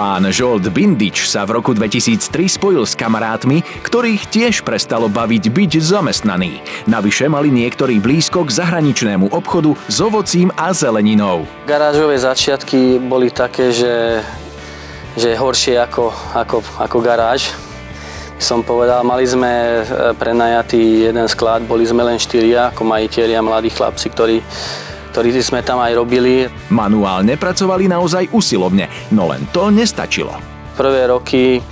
Pán Žolt Bindič sa v roku 2003 spojil s kamarátmi, ktorých tiež prestalo baviť byť zamestnaný. Navyše mali niektorí blízko k zahraničnému obchodu s ovocím a zeleninou. Garážové začiatky boli také, že horšie ako garáž. Som povedal, mali sme prenajatý jeden sklad, boli sme len 4 ako majitelia, mladí chlapci, ktorí sme tam aj robili. Manuálne pracovali naozaj usilovne, no len to nestačilo. Prvé roky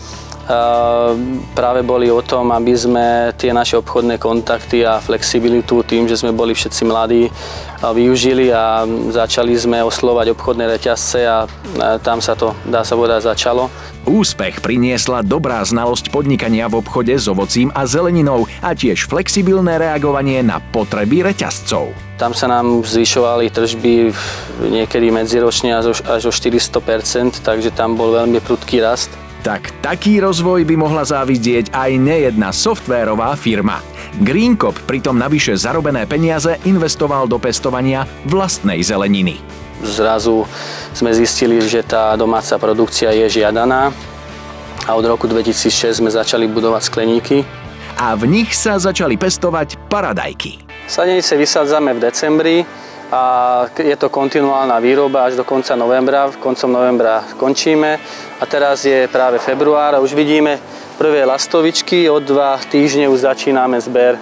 práve boli o tom, aby sme tie naše obchodné kontakty a flexibilitu tým, že sme boli všetci mladí, využili a začali sme oslovať obchodné reťazce a tam sa to, dá sa povedať, začalo. Úspech priniesla dobrá znalosť podnikania v obchode s ovocím a zeleninou a tiež flexibilné reagovanie na potreby reťazcov. Tam sa nám zvyšovali tržby niekedy medziročne až o 400%, takže tam bol veľmi prudký rast. Tak taký rozvoj by mohla závidieť aj nejedna softvérová firma. Greenkop pritom navyše zarobené peniaze investoval do pestovania vlastnej zeleniny. Zrazu sme zistili, že tá domáca produkcia je žiadaná a od roku 2006 sme začali budovať skleníky. A v nich sa začali pestovať paradajky. Sadenice vysádzame v decembri a je to kontinuálna výroba až do konca novembra. Koncom novembra končíme a teraz je práve február a už vidíme prvé lastovičky. Od 2 týždne už začíname zber.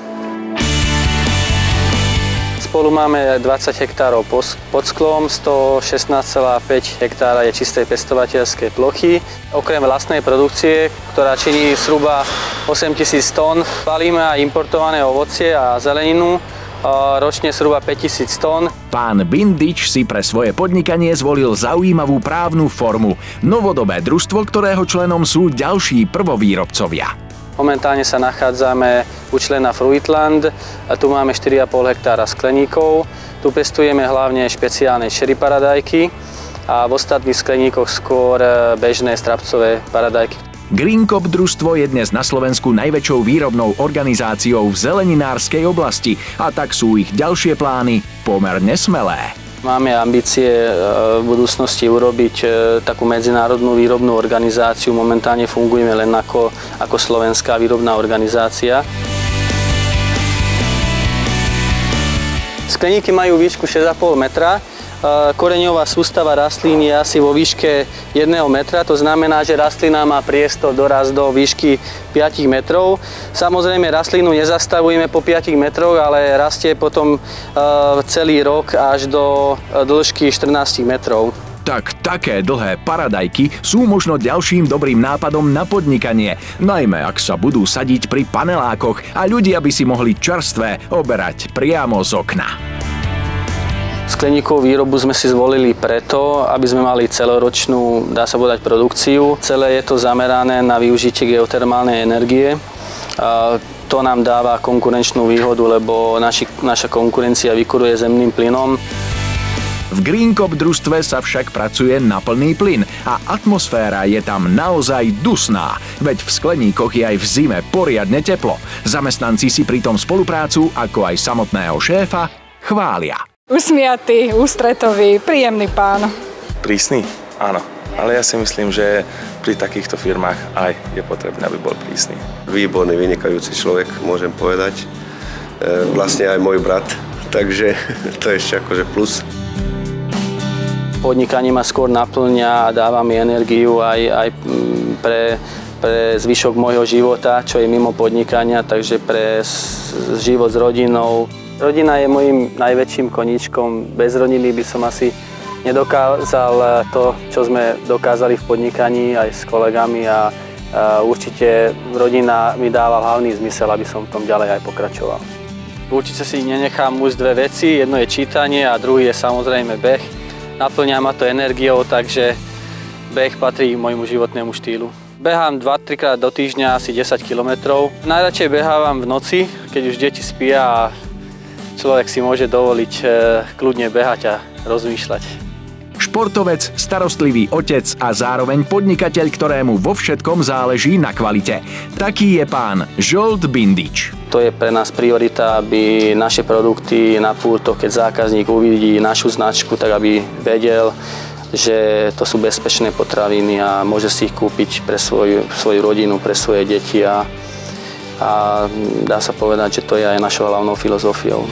Spolu máme 20 hektárov pod sklom, 116,5 hektára je čistej pestovateľskej plochy. Okrem vlastnej produkcie, ktorá činí zhruba 8000 tón, balíme aj importované ovocie a zeleninu, ročne zhruba 5000 tón. Pán Bindič si pre svoje podnikanie zvolil zaujímavú právnu formu. Novodobé družstvo, ktorého členom sú ďalší prvovýrobcovia. Momentálne sa nachádzame u člena Fruitland a tu máme 4,5 hektára skleníkov. Tu pestujeme hlavne špeciálne cherry paradajky a v ostatných skleníkoch skôr bežné strapcové paradajky. Greenkop družstvo je dnes na Slovensku najväčšou výrobnou organizáciou v zeleninárskej oblasti a tak sú ich ďalšie plány pomerne smelé. Máme ambície v budúcnosti urobiť takú medzinárodnú výrobnú organizáciu. Momentálne fungujeme len ako slovenská výrobná organizácia. Skleníky majú výšku 6,5 metra. Koreňová sústava rastlín je asi vo výške 1 metra, to znamená, že rastlina má priestor dorast do výšky 5 metrov. Samozrejme, rastlinu nezastavujeme po 5 metroch, ale rastie potom celý rok až do dĺžky 14 metrov. Tak také dlhé paradajky sú možno ďalším dobrým nápadom na podnikanie, najmä ak sa budú sadiť pri panelákoch a ľudia by si mohli čerstvé oberať priamo z okna. Skleníkovú výrobu sme si zvolili preto, aby sme mali celoročnú, dá sa povedať, produkciu. Celé je to zamerané na využitie geotermálnej energie. To nám dáva konkurenčnú výhodu, lebo naša konkurencia vykuruje zemným plynom. V Greenkop družstve sa však pracuje na plný plyn a atmosféra je tam naozaj dusná, veď v skleníkoch je aj v zime poriadne teplo. Zamestnanci si pritom spoluprácu, ako aj samotného šéfa, chvália. Usmiatý, ústretový, príjemný pán. Prísny? Áno. Ale ja si myslím, že pri takýchto firmách aj je potrebné, aby bol prísny. Výborný, vynikajúci človek, môžem povedať. Vlastne aj môj brat, takže to je ešte akože plus. Podnikanie ma skôr naplňa a dáva mi energiu aj pre zvyšok môjho života, čo je mimo podnikania, takže pre život s rodinou. Rodina je môjim najväčším koníčkom. Bez rodiny by som asi nedokázal to, čo sme dokázali v podnikaní aj s kolegami a určite rodina mi dáva hlavný zmysel, aby som v tom ďalej aj pokračoval. Určite si nenechám už dve veci. Jedno je čítanie a druhý je samozrejme beh. Naplňa ma to energiou, takže beh patrí k môjmu životnému štýlu. Behám 2-3 krát do týždňa asi 10 km. Najradšej behávam v noci, keď už deti spia a človek si môže dovoliť kľudne behať a rozmýšľať. Športovec, starostlivý otec a zároveň podnikateľ, ktorému vo všetkom záleží na kvalite. Taký je pán Žolt Bindič. To je pre nás priorita, aby naše produkty na pultoch, keď zákazník uvidí našu značku, tak aby vedel, že to sú bezpečné potraviny a môže si ich kúpiť pre svoju rodinu, pre svoje deti a dá sa povedať, že to je aj našou hlavnou filozofiou.